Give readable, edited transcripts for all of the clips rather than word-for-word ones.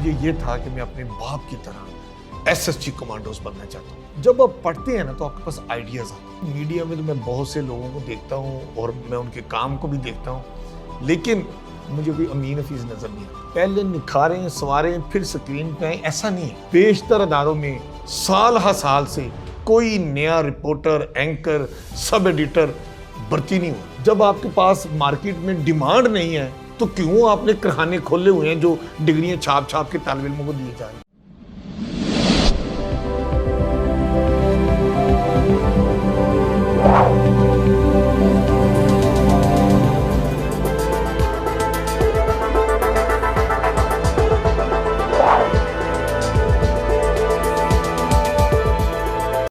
मुझे ये था कि मैं अपने बाप की तरह एसएसजी कमांडोज बनना चाहता हूँ। जब आप पढ़ते हैं ना तो आपके पास आइडियाज आते हैं। मीडिया में तो मैं बहुत से लोगों को देखता हूँ और मैं उनके काम को भी देखता हूँ, लेकिन मुझे कोई अमीन हफीज नजर नहीं आता। पहले निखारें संवारें फिर स्क्रीन पे आए, ऐसा नहीं है। बेशतर अदारों में साल हर साल से कोई नया रिपोर्टर, एंकर, सब एडिटर भर्ती नहीं हुआ। जब आपके पास मार्केट में डिमांड नहीं है तो क्यों आपने कारखाने खोले हुए हैं जो डिग्रियां छाप छाप के तालिब इल्मों को दिए जा रही हैं।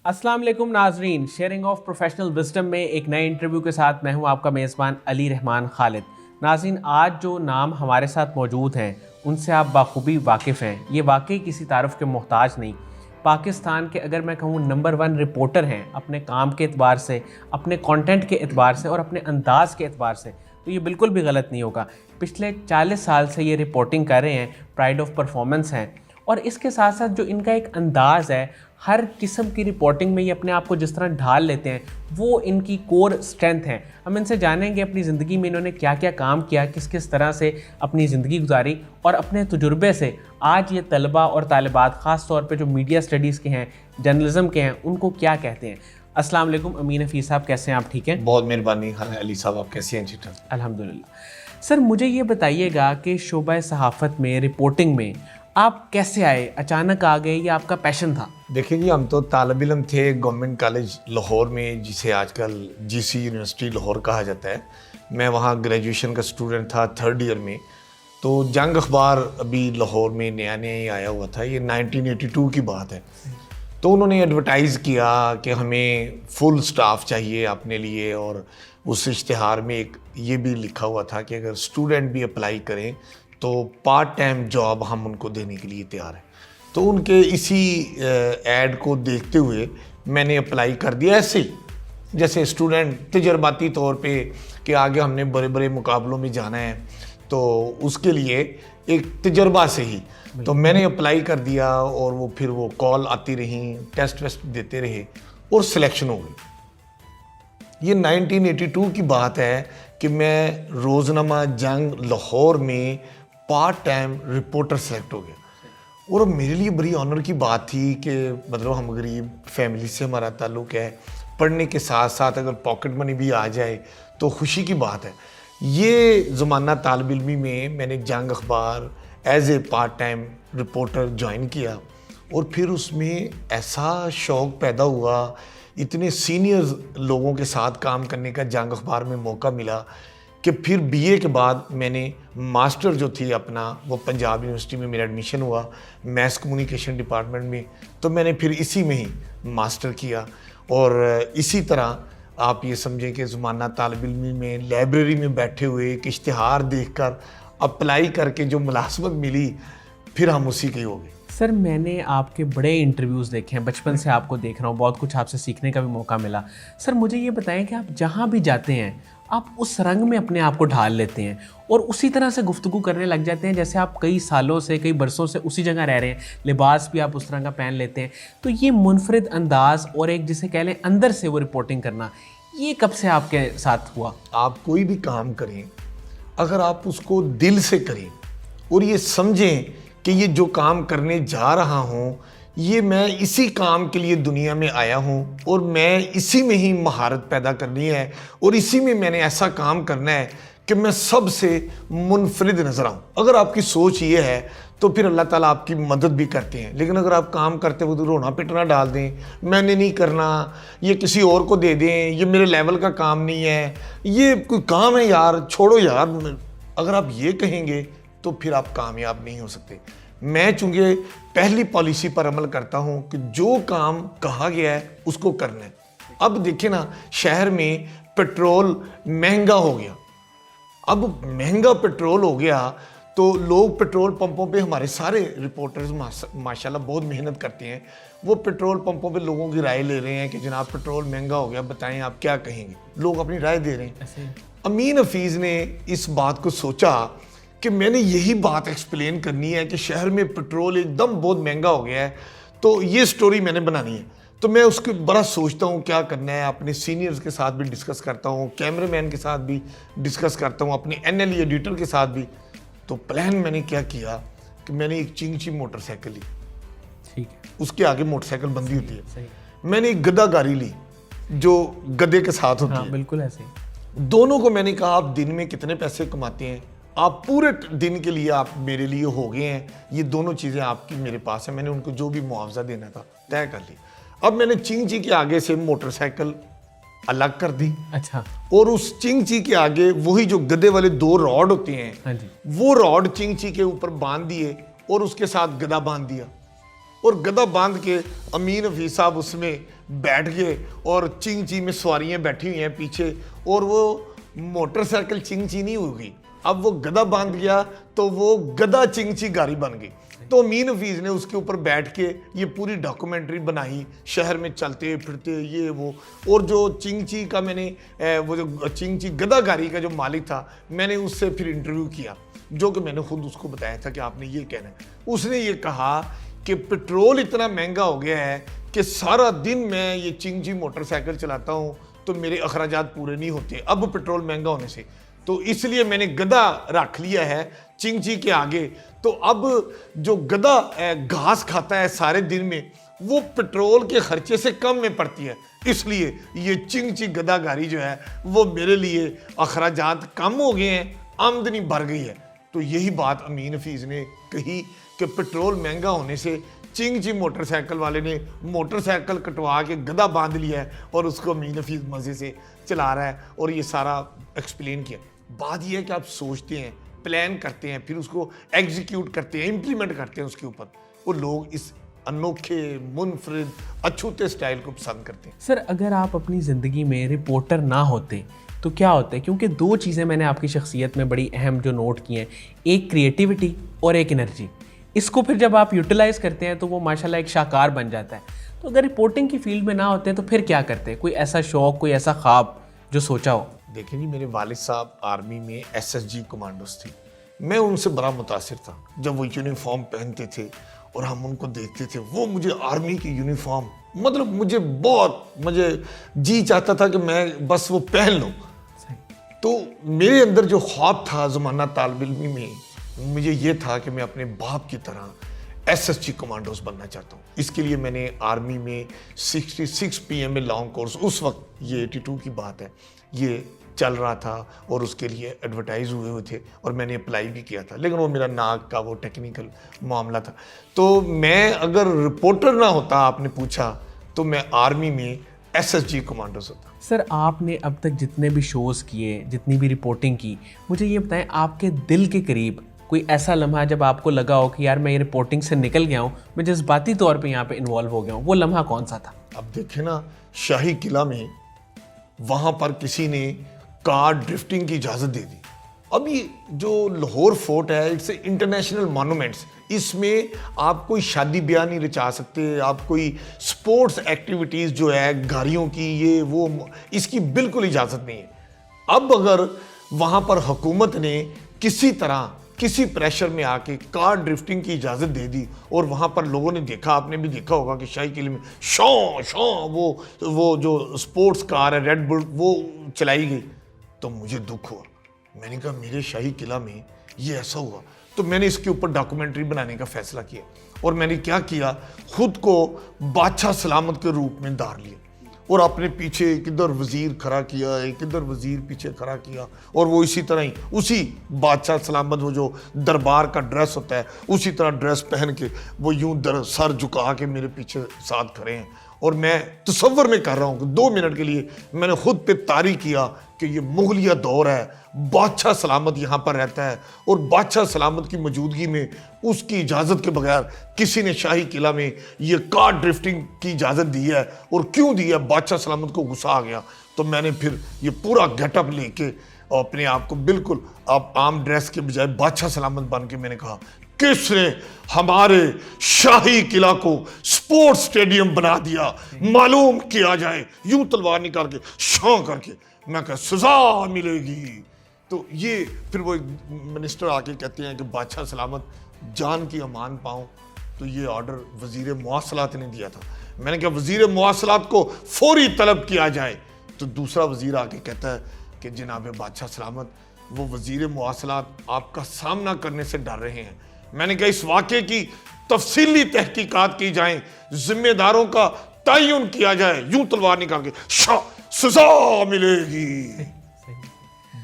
अस्सलाम वालेकुम नाजरीन, शेयरिंग ऑफ प्रोफेशनल विजडम में एक नए इंटरव्यू के साथ मैं हूं आपका मेज़बान अली रहमान खालिद। नाजरीन, आज जो नाम हमारे साथ मौजूद हैं उनसे आप बाखूबी वाकिफ़ हैं। ये वाकई किसी तारुफ के मोहताज नहीं। पाकिस्तान के अगर मैं कहूँ नंबर 1 रिपोर्टर हैं अपने काम के एतबार से, अपने कंटेंट के एतबार से और अपने अंदाज़ के एतबार से, तो ये बिल्कुल भी गलत नहीं होगा। पिछले 40 साल से ये रिपोर्टिंग कर रहे हैं, प्राइड ऑफ परफॉर्मेंस हैं। और इसके साथ साथ जो इनका एक अंदाज़ है, हर किस्म की रिपोर्टिंग में ये अपने आप को जिस तरह ढाल लेते हैं, वो इनकी कोर स्ट्रेंथ है। हम इनसे जानेंगे अपनी ज़िंदगी में इन्होंने क्या क्या काम किया, किस किस तरह से अपनी ज़िंदगी गुजारी और अपने तजुर्बे से आज ये तलबा और तालिबात ख़ास तौर पे जो मीडिया स्टडीज़ के हैं, जर्नलिज्म के हैं, उनको क्या कहते हैं। अस्सलाम वालेकुम अमीन हफीज़ साहब, कैसे हैं आप? ठीक हैं? बहुत मेहरबानी अली साहब, आप कैसे हैं? जी अल्हम्दुलिल्लाह। सर, मुझे ये बताइएगा कि शोबा सहाफ़त में, रिपोर्टिंग में आप कैसे आए? अचानक आ गए या आपका पैशन था? देखिए जी, हम तो तालिब इल्म थे गवर्नमेंट कॉलेज लाहौर में, जिसे आजकल जीसी यूनिवर्सिटी लाहौर कहा जाता है। मैं वहाँ ग्रेजुएशन का स्टूडेंट था, 3rd ईयर में। तो जंग अखबार अभी लाहौर में नया नया ही आया हुआ था, ये 1982 की बात है। तो उन्होंने एडवर्टाइज़ किया कि हमें फुल स्टाफ चाहिए अपने लिए, और उस इश्तिहार में एक ये भी लिखा हुआ था कि अगर स्टूडेंट भी अप्लाई करें तो पार्ट टाइम जॉब हम उनको देने के लिए तैयार हैं। तो उनके इसी ऐड को देखते हुए मैंने अप्लाई कर दिया, ऐसे ही जैसे स्टूडेंट तजर्बाती तौर पे कि आगे हमने बड़े बड़े मुकाबलों में जाना है, तो उसके लिए एक तजर्बा से ही तो मैंने अप्लाई कर दिया। और वो फिर वो कॉल आती रही, टेस्ट वेस्ट देते रहे और सिलेक्शन हो गई। ये 1982 की बात है कि मैं रोज़नामा जंग लाहौर में पार्ट टाइम रिपोर्टर सेलेक्ट हो गया। और मेरे लिए बड़ी ऑनर की बात थी कि मतलब हम गरीब फैमिली से हमारा ताल्लुक़ है, पढ़ने के साथ साथ अगर पॉकेट मनी भी आ जाए तो खुशी की बात है। ये ज़माना तालिब इल्मी में मैंने जंग अखबार as a part time reporter join किया, और फिर उसमें ऐसा शौक़ पैदा हुआ, इतने सीनियर लोगों के साथ काम करने का जंग अखबार में मौका मिला कि फिर बीए के बाद मैंने मास्टर जो थी अपना, वो पंजाब यूनिवर्सिटी में मेरा एडमिशन हुआ मैस कम्युनिकेशन डिपार्टमेंट में। तो मैंने फिर इसी में ही मास्टर किया। और इसी तरह आप ये समझें कि ज़माना तालिब इल्मी में लाइब्रेरी में बैठे हुए एक इश्तिहार देखकर अप्लाई करके जो मुलाज़मत मिली, फिर हम उसी के हो गए। सर, मैंने आपके बड़े इंटरव्यूज़ देखे हैं, बचपन से आपको देख रहा हूँ, बहुत कुछ आपसे सीखने का भी मौका मिला। सर, मुझे ये बताएं कि आप जहाँ भी जाते हैं आप उस रंग में अपने आप को ढाल लेते हैं और उसी तरह से गुफ्तगू करने लग जाते हैं जैसे आप कई सालों से, कई बरसों से उसी जगह रह रहे हैं। लिबास भी आप उस तरह का पहन लेते हैं। तो ये मुनफरिद अंदाज़ और एक जिसे कह लें अंदर से वो रिपोर्टिंग करना, ये कब से आपके साथ हुआ? आप कोई भी काम करें, अगर आप उसको दिल से करें और ये समझें कि ये जो काम करने जा रहा हूँ, ये मैं इसी काम के लिए दुनिया में आया हूँ और मैं इसी में ही महारत पैदा करनी है और इसी में मैंने ऐसा काम करना है कि मैं सबसे मुनफरिद नजर आऊँ। अगर आपकी सोच ये है तो फिर अल्लाह ताला आपकी मदद भी करते हैं। लेकिन अगर आप काम करते वक्त रोना पिटना डाल दें, मैंने नहीं करना, ये किसी और को दे दें, ये मेरे लेवल का काम नहीं है, ये कोई काम है यार, छोड़ो यार, अगर आप ये कहेंगे तो फिर आप कामयाब नहीं हो सकते। मैं चूँकि पहली पॉलिसी पर अमल करता हूँ कि जो काम कहा गया है उसको करना है। अब देखिए ना, शहर में पेट्रोल महंगा हो गया। अब महंगा पेट्रोल हो गया तो लोग पेट्रोल पंपों पे, हमारे सारे रिपोर्टर्स माशाल्लाह बहुत मेहनत करते हैं, वो पेट्रोल पंपों पे लोगों की राय ले रहे हैं कि जनाब पेट्रोल महंगा हो गया, बताएं आप क्या कहेंगे। लोग अपनी राय दे रहे हैं। अमीन हफीज़ ने इस बात को सोचा कि मैंने यही बात एक्सप्लेन करनी है कि शहर में पेट्रोल एकदम बहुत महंगा हो गया है, तो ये स्टोरी मैंने बनानी है। तो मैं उसके बड़ा सोचता हूँ क्या करना है, अपने सीनियर्स के साथ भी डिस्कस करता हूँ, कैमरामैन के साथ भी डिस्कस करता हूँ, अपने NLE एडिटर के साथ भी। तो प्लान मैंने क्या किया कि मैंने एक चिंगची मोटरसाइकिल ली, ठीक है, उसके आगे मोटरसाइकिल बंदी होती है, सही, मैंने एक गदा गाड़ी ली जो गधे के साथ होती हाँ है। बिल्कुल ऐसे ही। दोनों को मैंने कहा आप दिन में कितने पैसे कमाते हैं, आप पूरे दिन के लिए आप मेरे लिए हो गए हैं, ये दोनों चीज़ें आपकी मेरे पास है। मैंने उनको जो भी मुआवजा देना था तय कर ली। अब मैंने चिंगची के आगे से मोटरसाइकिल अलग कर दी, अच्छा, और उस चिंगची के आगे वही जो गधे वाले 2 रॉड होते हैं, हाँ जी, वो रॉड चिंगची के ऊपर बांध दिए और उसके साथ गधा बांध दिया। और गधा बांध के अमीन हफीज साहब उसमें बैठ गए और चिंगची में सवारियां बैठी हुई हैं पीछे, और वो मोटरसाइकिल चिंगची नहीं होगी, अब वो गधा बांध गया तो वो गधा चिंगची गाड़ी बन गई। तो अमीन हफीज ने उसके ऊपर बैठ के ये पूरी डॉक्यूमेंट्री बनाई, शहर में चलते फिरते ये वो। और जो चिंगची का मैंने वो जो चिंगची गधा गाड़ी का जो मालिक था, मैंने उससे फिर इंटरव्यू किया, जो कि मैंने खुद उसको बताया था कि आपने ये कहना है। उसने ये कहा कि पेट्रोल इतना महंगा हो गया है कि सारा दिन मैं ये चिंगची मोटरसाइकिल चलाता हूँ तो मेरे अखराजात पूरे नहीं होते अब पेट्रोल महंगा होने से, तो इसलिए मैंने गधा रख लिया है चिंगची के आगे। तो अब जो गधा घास खाता है सारे दिन में, वो पेट्रोल के खर्चे से कम में पड़ती है, इसलिए ये चिंगची गधा गाड़ी जो है वो मेरे लिए अखराजात कम हो गए हैं, आमदनी बढ़ गई है। तो यही बात अमीन हफीज ने कही कि पेट्रोल महंगा होने से चिंगची मोटरसाइकिल वाले ने मोटरसाइकिल कटवा के गधा बांध लिया है और उसको अमीन हफीज मज़े से चला रहा है, और ये सारा एक्सप्लेन किया। बात यह है कि आप सोचते हैं, प्लान करते हैं, फिर उसको एग्जीक्यूट करते हैं, इम्प्लीमेंट करते हैं उसके ऊपर, और लोग इस अनोखे मुनफरिद अछूते स्टाइल को पसंद करते हैं। सर अगर आप अपनी ज़िंदगी में रिपोर्टर ना होते तो क्या होता है, क्योंकि 2 चीज़ें मैंने आपकी शख्सियत में बड़ी अहम जो नोट की हैं, एक क्रिएटिविटी और एक एनर्जी। इसको फिर जब आप यूटिलाइज़ करते हैं तो वो माशाल्लाह एक शाहकार बन जाता है। तो अगर रिपोर्टिंग की फील्ड में ना होते हैं तो फिर क्या करते हैं, कोई ऐसा शौक़, कोई ऐसा ख्वाब जो सोचा हो? देखिए जी, मेरे वालिद साहब आर्मी में SSG कमांडोज थी, मैं उनसे बड़ा मुतासिर था। जब वो यूनिफॉर्म पहनते थे और हम उनको देखते थे, वो मुझे आर्मी की यूनिफॉर्म, मतलब मुझे जी चाहता था कि मैं बस वो पहन लूँ। तो मेरे अंदर जो ख्वाब था ज़माना तालिब इल्मी में, मुझे ये था कि मैं अपने बाप की तरह SSG कमांडोज बनना चाहता हूँ। इसके लिए मैंने आर्मी में 66 PM में लॉन्ग कोर्स, उस वक्त ये 82 की बात है, ये चल रहा था और उसके लिए एडवर्टाइज हुए थे और मैंने अप्लाई भी किया था, लेकिन वो मेरा नाक का वो टेक्निकल मामला था। तो मैं अगर रिपोर्टर ना होता, आपने पूछा, तो मैं आर्मी में SSG कमांडोज होता। सर आपने अब तक जितने भी शोज़ किए, जितनी भी रिपोर्टिंग की, मुझे ये बताएं आपके दिल के करीब कोई ऐसा लम्हा जब आपको लगा हो कि यार मैं ये रिपोर्टिंग से निकल गया हूँ, मैं जज्बाती तौर पे यहाँ पे इन्वॉल्व हो गया हूँ, वो लम्हा कौन सा था? अब देखें ना, शाही किला में वहाँ पर किसी ने कार ड्रिफ्टिंग की इजाज़त दे दी। अब ये जो लाहौर फोर्ट है, इट्स इंटरनेशनल मॉन्यूमेंट्स, इसमें आप कोई शादी ब्याह नहीं रचा सकते, आप कोई स्पोर्ट्स एक्टिविटीज़ जो है गाड़ियों की ये वो, इसकी बिल्कुल इजाज़त नहीं है। अब अगर वहाँ पर हुकूमत ने किसी तरह किसी प्रेशर में आके कार ड्रिफ्टिंग की इजाज़त दे दी और वहाँ पर लोगों ने देखा, आपने भी देखा होगा कि शाही किले में शॉ वो जो स्पोर्ट्स कार है रेड बुल, वो चलाई गई, तो मुझे दुख हुआ। मैंने कहा मेरे शाही किला में ये ऐसा हुआ, तो मैंने इसके ऊपर डॉक्यूमेंट्री बनाने का फैसला किया। और मैंने क्या किया, खुद को बादशाह सलामत के रूप में धार लिया और अपने पीछे किधर वजीर खड़ा किया, किधर वजीर पीछे खड़ा किया, और वो इसी तरह ही उसी बादशाह सलामत वो जो दरबार का ड्रेस होता है उसी तरह ड्रेस पहन के वो यूं सर झुका के मेरे पीछे साथ खड़े हैं। और मैं तसव्वुर में कर रहा हूँ कि 2 मिनट के लिए मैंने खुद पे तारी किया कि ये मुगलिया दौर है, बादशाह सलामत यहाँ पर रहता है और बादशाह सलामत की मौजूदगी में उसकी इजाज़त के बगैर किसी ने शाही किला में ये कार ड्रिफ्टिंग की इजाज़त दी है। और क्यों दी है, बादशाह सलामत को गुस्सा आ गया, तो मैंने फिर ये पूरा गेटअप लेके अपने आप को बिल्कुल आप आम ड्रेस के बजाय बादशाह सलामत बन के मैंने कहा किसने हमारे शाही किला को स्पोर्ट्स स्टेडियम बना दिया, मालूम किया जाए, यूं तलवार निकाल के शौं करके। मैं कहा सजा मिलेगी, तो ये फिर वो मिनिस्टर आके कहते हैं कि बादशाह सलामत जान की अमान पाऊँ, तो ये ऑर्डर वज़ीर मवासलात ने दिया था। मैंने कहा वज़ीर मवासलात को फौरी तलब किया जाए। तो दूसरा वज़ीर आके कहता है कि जनाब बादशाह सलामत, वो वज़ीर मवासलात आपका सामना करने से डर रहे हैं। मैंने कहा इस वाक़े की तफसीली तहकीकात की जाए, जिम्मेदारों का तयन किया जाए, यूं तलवार निकाल के सजा मिलेगी।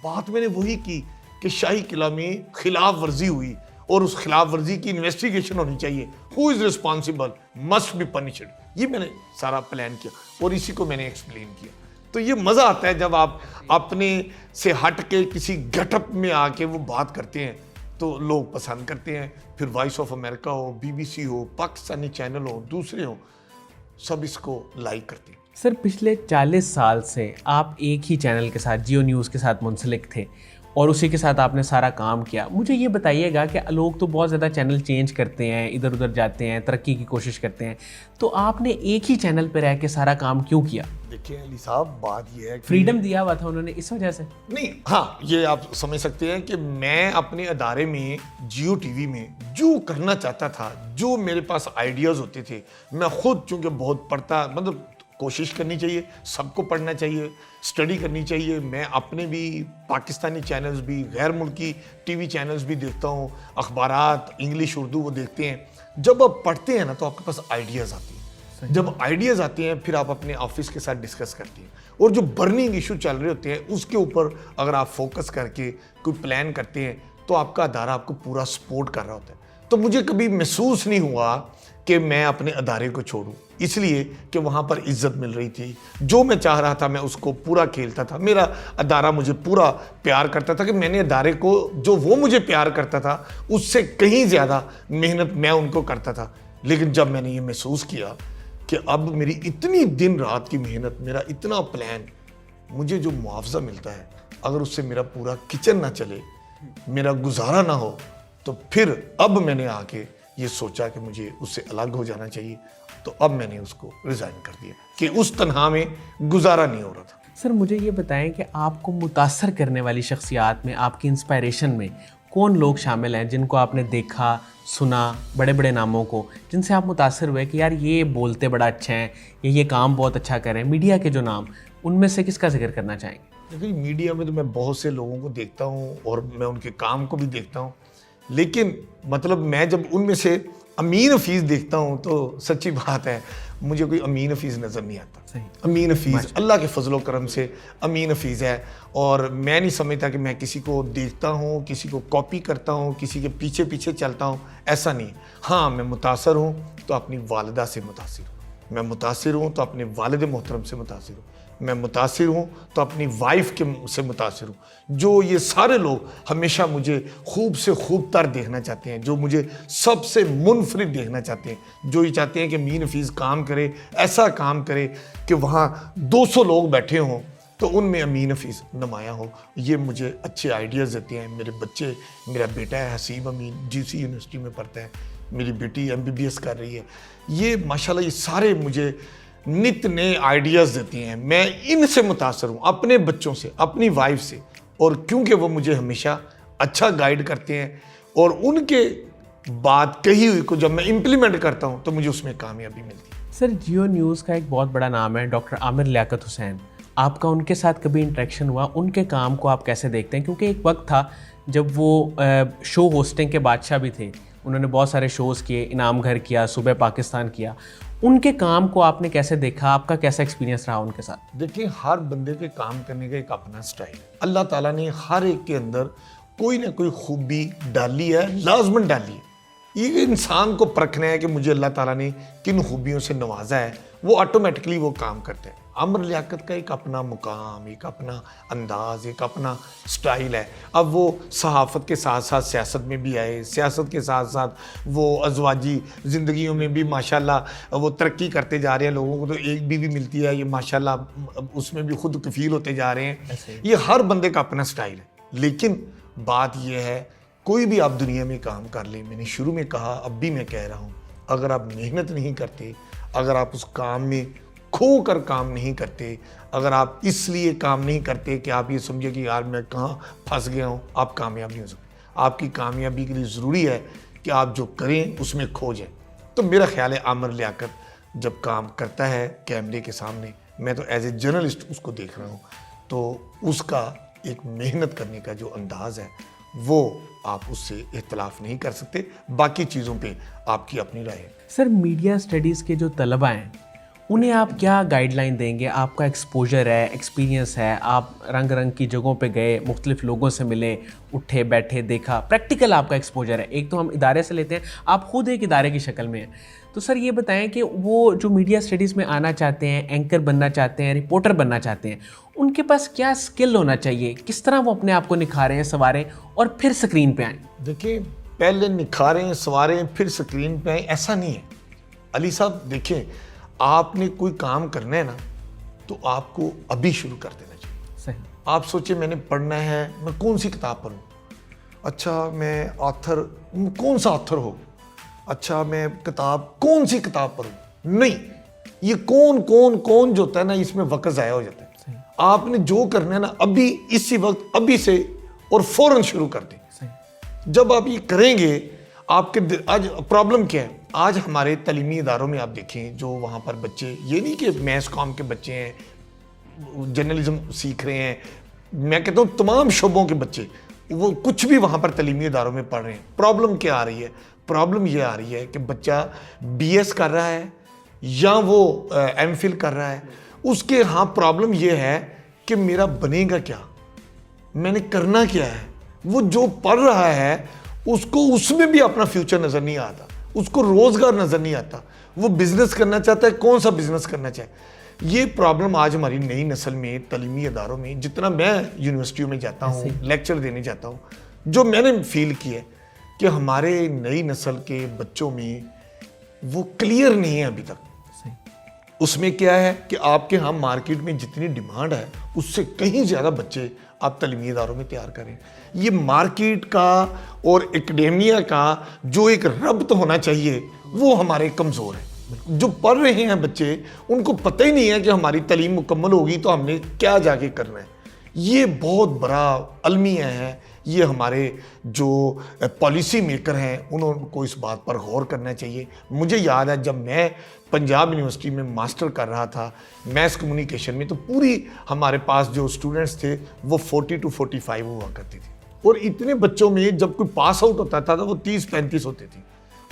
बात मैंने वही की कि शाही किला में खिलाफ वर्जी हुई और उस खिलाफ वर्जी की इन्वेस्टिगेशन होनी चाहिए। Who is responsible must be punished. ये मैंने सारा प्लान किया और इसी को मैंने एक्सप्लेन किया। तो ये मज़ा आता है जब आप अपने से हट के किसी गेटअप में आके वो बात करते हैं तो लोग पसंद करते हैं। फिर वॉइस ऑफ अमेरिका हो, BBC हो, पाकिस्तानी चैनल हो, दूसरे हो, सब इसको लाइक करते हैं। सर पिछले 40 साल से आप एक ही चैनल के साथ, जियो न्यूज़ के साथ मुंसलिक थे और उसी के साथ आपने सारा काम किया। मुझे ये बताइएगा कि लोग तो बहुत ज़्यादा चैनल चेंज करते हैं, इधर उधर जाते हैं, तरक्की की कोशिश करते हैं, तो आपने एक ही चैनल पर रह के सारा काम क्यों किया? देखिए अली साहब, बात यह है कि फ्रीडम दिया हुआ था उन्होंने, इस वजह से नहीं। हाँ, ये आप समझ सकते हैं कि मैं अपने अदारे में जियो टीवी में जो करना चाहता था, जो मेरे पास आइडियाज़ होते थे, मैं खुद चूँकि बहुत पढ़ता, मतलब कोशिश करनी चाहिए, सबको पढ़ना चाहिए, स्टडी करनी चाहिए। मैं अपने भी पाकिस्तानी चैनल्स भी, गैर मुल्की टीवी चैनल्स भी देखता हूँ, अखबारात इंग्लिश उर्दू वो देखते हैं। जब आप पढ़ते हैं ना तो आपके पास आइडियाज़ आती हैं। जब आइडियाज़ आते हैं फिर आप अपने ऑफिस के साथ डिस्कस करते हैं और जो बर्निंग इशू चल रहे होते हैं उसके ऊपर अगर आप फोकस करके कोई प्लान करते हैं तो आपका अदारा आपको पूरा सपोर्ट कर रहा होता है। तो मुझे कभी महसूस नहीं हुआ कि मैं अपने अदारे को छोड़ूं, इसलिए कि वहाँ पर इज्जत मिल रही थी। जो मैं चाह रहा था मैं उसको पूरा खेलता था। मेरा अदारा मुझे पूरा प्यार करता था कि मैंने अदारे को, जो वो मुझे प्यार करता था उससे कहीं ज़्यादा मेहनत मैं उनको करता था। लेकिन जब मैंने ये महसूस किया कि अब मेरी इतनी दिन रात की मेहनत, मेरा इतना प्लान, मुझे जो मुआवजा मिलता है, अगर उससे मेरा पूरा किचन ना चले, मेरा गुजारा ना हो, तो फिर अब मैंने आके ये सोचा कि मुझे उससे अलग हो जाना चाहिए। तो अब मैंने उसको रिज़ाइन कर दिया कि उस तन्हा में गुजारा नहीं हो रहा था। सर मुझे ये बताएं कि आपको मुतासर करने वाली शख्सियात में, आपकी इंस्पायरेशन में कौन लोग शामिल हैं जिनको आपने देखा, सुना, बड़े बड़े नामों को, जिनसे आप मुतासर हुए कि यार ये बोलते बड़ा अच्छा हैं, ये काम बहुत अच्छा करें? मीडिया के जो नाम, उनमें से किसका जिक्र करना चाहेंगे? देखिए मीडिया में तो मैं बहुत से लोगों को देखता हूँ और मैं उनके काम को भी देखता हूँ, लेकिन मतलब मैं जब उनमें से अमीन हफीज़ देखता हूँ तो सच्ची बात है मुझे कोई अमीन हफीज़ नज़र नहीं आता। सही। अमीन हफीज़ अल्लाह के फजलो करम से अमीन हफीज़ है और मैं नहीं समझता कि मैं किसी को देखता हूँ, किसी को कॉपी करता हूँ, किसी के पीछे पीछे चलता हूँ, ऐसा नहीं। हाँ, मैं मुतासर हूँ तो अपनी वालिदा से मुतासिर हूँ, मैं मुतासिर हूँ तो अपने वालिद मोहतरम से मुतासिर हूँ, मैं मुतासिर हूँ तो अपनी वाइफ के से मुतासिर हूँ। जो ये सारे लोग हमेशा मुझे खूब से खूब तर देखना चाहते हैं, जो मुझे सबसे मुनफरिद देखना चाहते हैं, जो ये चाहते हैं कि मीन हफीज़ काम करे, ऐसा काम करे कि वहाँ 200 लोग बैठे हों तो उनमें अमीन हफीज़ नुमाया हो। ये मुझे अच्छे आइडियाज़ देते हैं। मेरे बच्चे, मेरा बेटा है हसीब अमीन, GC यूनिवर्सिटी में पढ़ता है, मेरी बेटी MBBS कर रही है। ये माशाल्लाह ये सारे मुझे नित नए आइडियाज़ देती हैं। मैं इनसे मुतासर हूँ, अपने बच्चों से, अपनी वाइफ से, और क्योंकि वो मुझे हमेशा अच्छा गाइड करते हैं और उनके बात कही हुई को जब मैं इम्प्लीमेंट करता हूँ तो मुझे उसमें कामयाबी मिलती है। सर जियो न्यूज़ का एक बहुत बड़ा नाम है डॉक्टर आमिर लियाकत हुसैन, आपका उनके साथ कभी इंटरेक्शन हुआ? उनके काम को आप कैसे देखते हैं? क्योंकि एक वक्त था जब वो शो होस्टिंग के बादशाह भी थे, उन्होंने बहुत सारे शोज़ किए, इनाम घर किया, सुबह पाकिस्तान किया। उनके काम को आपने कैसे देखा? आपका कैसा एक्सपीरियंस रहा उनके साथ? देखिए, हर बंदे के काम करने का एक अपना स्टाइल है। अल्लाह ताला ने हर एक के अंदर कोई ना कोई खूबी डाली है, लाजमन डाली है। ये इंसान को परखना है कि मुझे अल्लाह ताला ने किन खूबियों से नवाजा है, वो ऑटोमेटिकली वो काम करते हैं। आमिर लियाकत का एक अपना मुकाम, एक अपना अंदाज, एक अपना स्टाइल है। अब वो सहाफ़त के साथ साथ सियासत में भी आए, सियासत के साथ साथ वो अज़वाजी ज़िंदगियों में भी माशाल्लाह वो तरक्की करते जा रहे हैं। लोगों को तो एक बीवी मिलती है, ये माशाल्लाह उसमें भी खुद कफ़ील होते जा रहे हैं। ये हर बंदे का अपना स्टाइल है। लेकिन बात यह है, कोई भी आप दुनिया में काम कर लें, मैंने शुरू में कहा, अब भी मैं कह रहा हूँ, अगर आप मेहनत नहीं करते, अगर आप उस काम में खो कर काम नहीं करते, अगर आप इसलिए काम नहीं करते कि आप ये समझे कि यार मैं कहाँ फंस गया हूँ, आप कामयाब नहीं हो सकते। आपकी कामयाबी के लिए ज़रूरी है कि आप जो करें उसमें खो जाएं। तो मेरा ख्याल है आमिर लियाकत जब काम करता है कैमरे के सामने, मैं तो एज ए जर्नलिस्ट उसको देख रहा हूँ, तो उसका एक मेहनत करने का जो अंदाज़ है वो आप उससे इख्तलाफ नहीं कर सकते। बाकी चीज़ों पे आपकी अपनी राय है। सर, मीडिया स्टडीज़ के जो तलबा हैं उन्हें आप क्या गाइडलाइन देंगे? आपका एक्सपोजर है, एक्सपीरियंस है, आप रंग रंग की जगहों पे गए, मुख्तलिफ लोगों से मिले, उठे बैठे देखा, प्रैक्टिकल आपका एक्सपोजर है। एक तो हम इदारे से लेते हैं, आप खुद एक इदारे की शक्ल में हैं। तो सर ये बताएं कि वो जो मीडिया स्टडीज़ में आना चाहते हैं, एंकर बनना चाहते हैं, रिपोर्टर बनना चाहते हैं, उनके पास क्या स्किल होना चाहिए? किस तरह वो अपने आप को निखारें, संवारें और फिर स्क्रीन पे आएँ? देखिए, पहले निखारें, संवारें, फिर स्क्रीन पे आएँ, ऐसा नहीं है। अली साहब देखें, आपने कोई काम करना है ना तो आपको अभी शुरू कर देना चाहिए। सही। आप सोचिए मैंने पढ़ना है, मैं कौन सी किताब पढूं? अच्छा मैं ऑथर, कौन सा ऑथर हो? अच्छा मैं किताब, कौन सी किताब पढूं? नहीं, ये कौन कौन कौन जो होता है ना, इसमें वक्त ज़ाया हो जाता है। सही। आपने जो करना है ना अभी, इसी वक्त, अभी से, और फौरन शुरू कर दें। सही। जब आप ये करेंगे, आपके आज प्रॉब्लम क्या है, आज हमारे तालीमी इदारों में आप देखें जो वहाँ पर बच्चे, ये नहीं कि मैथ्स कॉम के बच्चे हैं, जर्नलिज्म सीख रहे हैं, मैं कहता हूँ तमाम शोबों के बच्चे, वो कुछ भी वहाँ पर तालीमी इदारों में पढ़ रहे हैं। प्रॉब्लम क्या आ रही है? प्रॉब्लम ये आ रही है कि बच्चा BS कर रहा है या वो MPhil कर रहा है, उसके यहाँ प्रॉब्लम ये है कि मेरा बनेगा क्या, मैंने करना क्या है। वो जो पढ़ रहा है उसको उसमें भी अपना फ्यूचर नज़र नहीं आता, उसको रोज़गार नज़र नहीं आता, वो बिज़नेस करना चाहता है, कौन सा बिज़नेस करना चाहे। ये प्रॉब्लम आज हमारी नई नस्ल में, तालीमी इदारों में, जितना मैं यूनिवर्सिटियों में जाता हूँ, लेक्चर देने जाता हूँ, जो मैंने फील किया है कि हमारे नई नस्ल के बच्चों में वो क्लियर नहीं है अभी तक। उसमें क्या है कि आपके यहाँ मार्केट में जितनी डिमांड है उससे कहीं ज़्यादा बच्चे आप तालीमी इदारों में तैयार करें। ये मार्केट का और एकेडेमिया का जो एक रब्त होना चाहिए वो हमारे कमज़ोर है। जो पढ़ रहे हैं बच्चे, उनको पता ही नहीं है कि हमारी तालीम मुकम्मल होगी तो हमने क्या जाके करना है। ये बहुत बड़ा अलमिया है। ये हमारे जो पॉलिसी मेकर हैं उनको इस बात पर गौर करना चाहिए। मुझे याद है जब मैं पंजाब यूनिवर्सिटी में मास्टर कर रहा था मैस कम्युनिकेशन में, तो पूरी हमारे पास जो स्टूडेंट्स थे वो 40 to 45 हुआ करते थे, और इतने बच्चों में जब कोई पास आउट होता था तो वो 30-35 होते थे।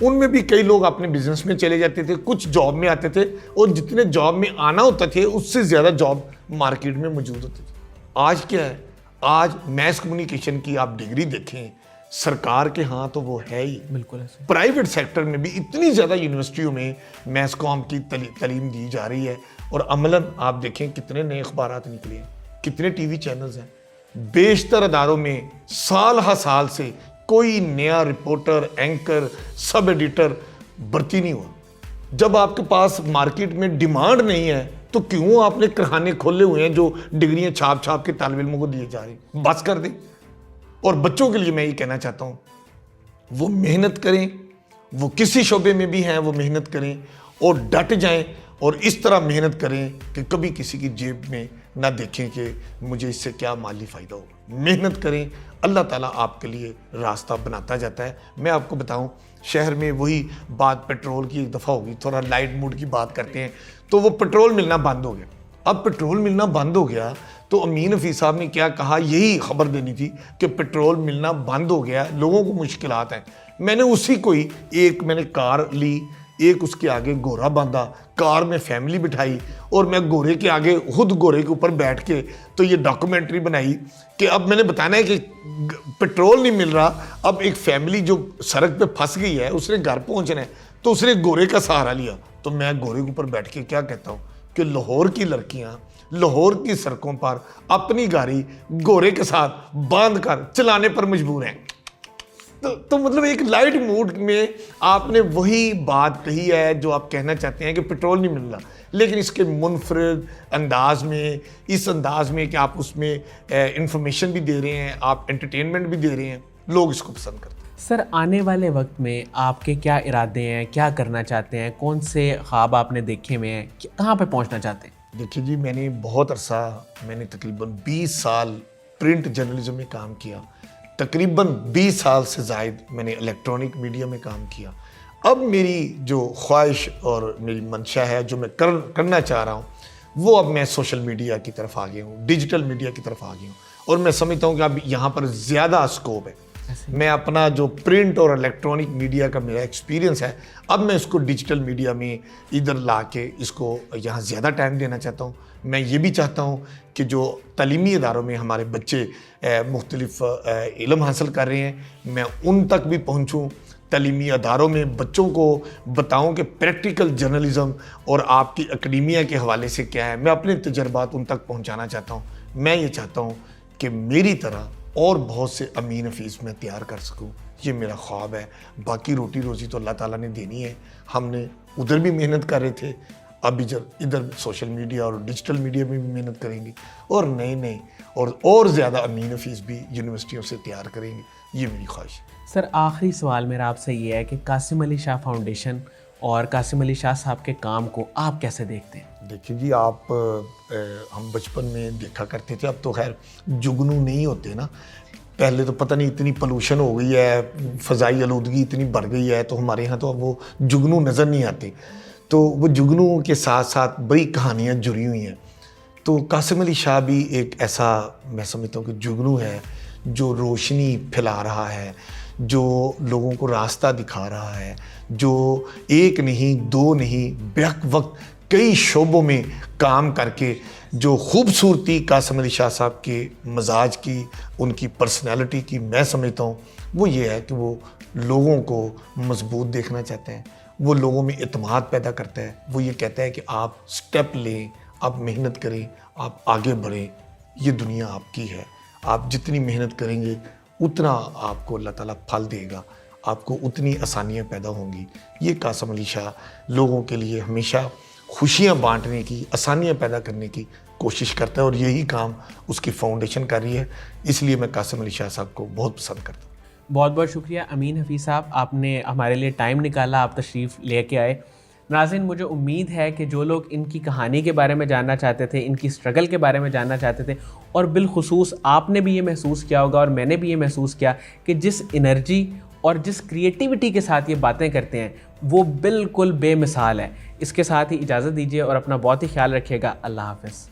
उनमें भी कई लोग अपने बिजनेस में चले जाते थे, कुछ जॉब में आते थे, और जितने जॉब में आना होता थे उससे ज़्यादा जॉब मार्केट में मौजूद होती थी। आज क्या है, आज मैस कम्युनिकेशन की आप डिग्री देखें, सरकार के हाँ तो वो है ही, बिल्कुल ऐसे। प्राइवेट सेक्टर में भी इतनी ज़्यादा यूनिवर्सिटियों में मैस कॉम की तालीम दी जा रही है, और अमलन आप देखें कितने नए अखबारात निकले हैं, कितने TV चैनल्स हैं। बेशतर अदारों में साल हर साल से कोई नया रिपोर्टर, एंकर, सब एडिटर भर्ती नहीं हुआ। जब आपके पास मार्केट में डिमांड नहीं है तो क्यों आपने कारखाने खोले हुए हैं जो डिग्रियां छाप छाप के तालिब इल्मों को दिए जा रही, बस कर दें। और बच्चों के लिए मैं ये कहना चाहता हूँ, वो मेहनत करें, वो किसी शोबे में भी हैं वो मेहनत करें और डट जाएं, और इस तरह मेहनत करें कि कभी किसी की जेब में ना देखें कि मुझे इससे क्या माली फ़ायदा होगा। मेहनत करें, अल्लाह ताला आपके लिए रास्ता बनाता जाता है। मैं आपको बताऊं, शहर में वही बात पेट्रोल की एक दफ़ा होगी, थोड़ा लाइट मूड की बात करते हैं, तो वो पेट्रोल मिलना बंद हो गया। अब पेट्रोल मिलना बंद हो गया तो अमीन हफीज़ साहब ने क्या कहा, यही खबर देनी थी कि पेट्रोल मिलना बंद हो गया, लोगों को मुश्किलात हैं। मैंने उसी को ही मैंने कार ली, एक उसके आगे घोड़ा बांधा, कार में फैमिली बिठाई, और मैं घोड़े के आगे खुद घोड़े के ऊपर बैठ के तो ये डॉक्यूमेंट्री बनाई कि अब मैंने बताना है कि पेट्रोल नहीं मिल रहा। अब एक फैमिली जो सड़क पे फंस गई है, उसने घर पहुंचना है, तो उसने घोड़े का सहारा लिया। तो मैं घोड़े के ऊपर बैठ के क्या कहता हूँ कि लाहौर की लड़कियाँ लाहौर की सड़कों पर अपनी गाड़ी घोड़े के साथ बांध कर चलाने पर मजबूर हैं। तो मतलब एक लाइट मूड में आपने वही बात कही है जो आप कहना चाहते हैं कि पेट्रोल नहीं मिल रहा, लेकिन इसके मुनफरिद अंदाज में, इस अंदाज में कि आप उसमें इंफॉर्मेशन भी दे रहे हैं, आप एंटरटेनमेंट भी दे रहे हैं, लोग इसको पसंद करते हैं। सर आने वाले वक्त में आपके क्या इरादे हैं, क्या करना चाहते हैं, कौन से ख्वाब आपने देखे हुए हैं, कहाँ पे पहुँचना चाहते हैं? देखिए जी, मैंने तकरीबन 20 साल प्रिंट जर्नलिज्म में काम किया। तकरीबन 20 साल से ज़ायद मैंने इलेक्ट्रॉनिक मीडिया में काम किया। अब मेरी जो ख्वाहिश और मेरी मंशा है, जो मैं करना चाह रहा हूँ, वो अब मैं सोशल मीडिया की तरफ आ गया हूँ, डिजिटल मीडिया की तरफ आ गया हूँ। और मैं समझता हूँ कि अब यहाँ पर ज़्यादा स्कोप है। मैं अपना जो प्रिंट और इलेक्ट्रॉनिक मीडिया का मेरा एक्सपीरियंस है, अब मैं इसको डिजिटल मीडिया में इधर ला के इसको यहाँ ज़्यादा टाइम देना चाहता हूँ। मैं ये भी चाहता हूँ कि जो तालीमी इदारों में हमारे बच्चे मुख्तलिफ इल्म हासिल कर रहे हैं, मैं उन तक भी पहुँचूँ। तालीमी अदारों में बच्चों को बताऊं कि प्रैक्टिकल जर्नलिज़म और आपकी अकेडमिया के हवाले से क्या है। मैं अपने तजर्बात उन तक पहुंचाना चाहता हूं। मैं ये चाहता हूं कि मेरी तरह और बहुत से अमीन हफीज़ मैं तैयार कर सकूं। ये मेरा ख्वाब है। बाकी रोटी रोज़ी तो अल्लाह ताला ने देनी है। हमने उधर भी मेहनत कर रहे थे, अब इधर सोशल मीडिया और डिजिटल मीडिया में भी मेहनत करेंगे और नए और ज़्यादा अमीन हफीज़ भी यूनिवर्सिटियों से तैयार करेंगे। ये मेरी ख्वाहिश है। सर आखिरी सवाल मेरा आपसे ये है कि कासिम अली शाह फाउंडेशन और कासिम अली शाह साहब के काम को आप कैसे देखते हैं? देखिए जी, हम बचपन में देखा करते थे, अब तो खैर जुगनू नहीं होते ना। पहले तो पता नहीं इतनी पोल्यूशन हो गई है, फ़ज़ाई आलूदगी इतनी बढ़ गई है, तो हमारे यहाँ तो अब वो जुगनू नज़र नहीं आते। तो वो जुगनू के साथ साथ बड़ी कहानियाँ जुड़ी हुई हैं। तो कासिम अली शाह भी एक ऐसा, मैं समझता हूँ कि जुगनू है जो रोशनी फैला रहा है, जो लोगों को रास्ता दिखा रहा है, जो एक नहीं दो नहीं बेहक वक्त कई शोबों में काम करके जो खूबसूरती कासिम अली शाह साहब के मजाज की, उनकी पर्सनालिटी की मैं समझता हूँ, वो ये है कि वो लोगों को मजबूत देखना चाहते हैं। वो लोगों में इत्मीनान पैदा करता है। वो ये कहता है कि आप स्टेप लें, आप मेहनत करें, आप आगे बढ़ें, ये दुनिया आपकी है। आप जितनी मेहनत करेंगे उतना आपको अल्लाह ताला फल देगा, आपको उतनी आसानियाँ पैदा होंगी। ये कासिम अली शाह लोगों के लिए हमेशा खुशियाँ बांटने की, आसानियाँ पैदा करने की कोशिश करता है और यही काम उसकी फाउंडेशन कर रही है। इसलिए मैं कासिम अली शाह साहब को बहुत पसंद करता हूँ। बहुत बहुत शुक्रिया अमीन हफीज़ साहब, आपने हमारे लिए टाइम निकाला, आप तशरीफ़ लेके आए। नाज़रीन, मुझे उम्मीद है कि जो लोग इनकी कहानी के बारे में जानना चाहते थे, इनकी स्ट्रगल के बारे में जानना चाहते थे, और बिलखुसूस आपने भी ये महसूस किया होगा और मैंने भी ये महसूस किया कि जिस एनर्जी और जिस क्रिएटिविटी के साथ ये बातें करते हैं वो बिल्कुल बेमिसाल है। इसके साथ ही इजाज़त दीजिए और अपना बहुत ही ख्याल रखिएगा। अल्लाह हाफ़िज़।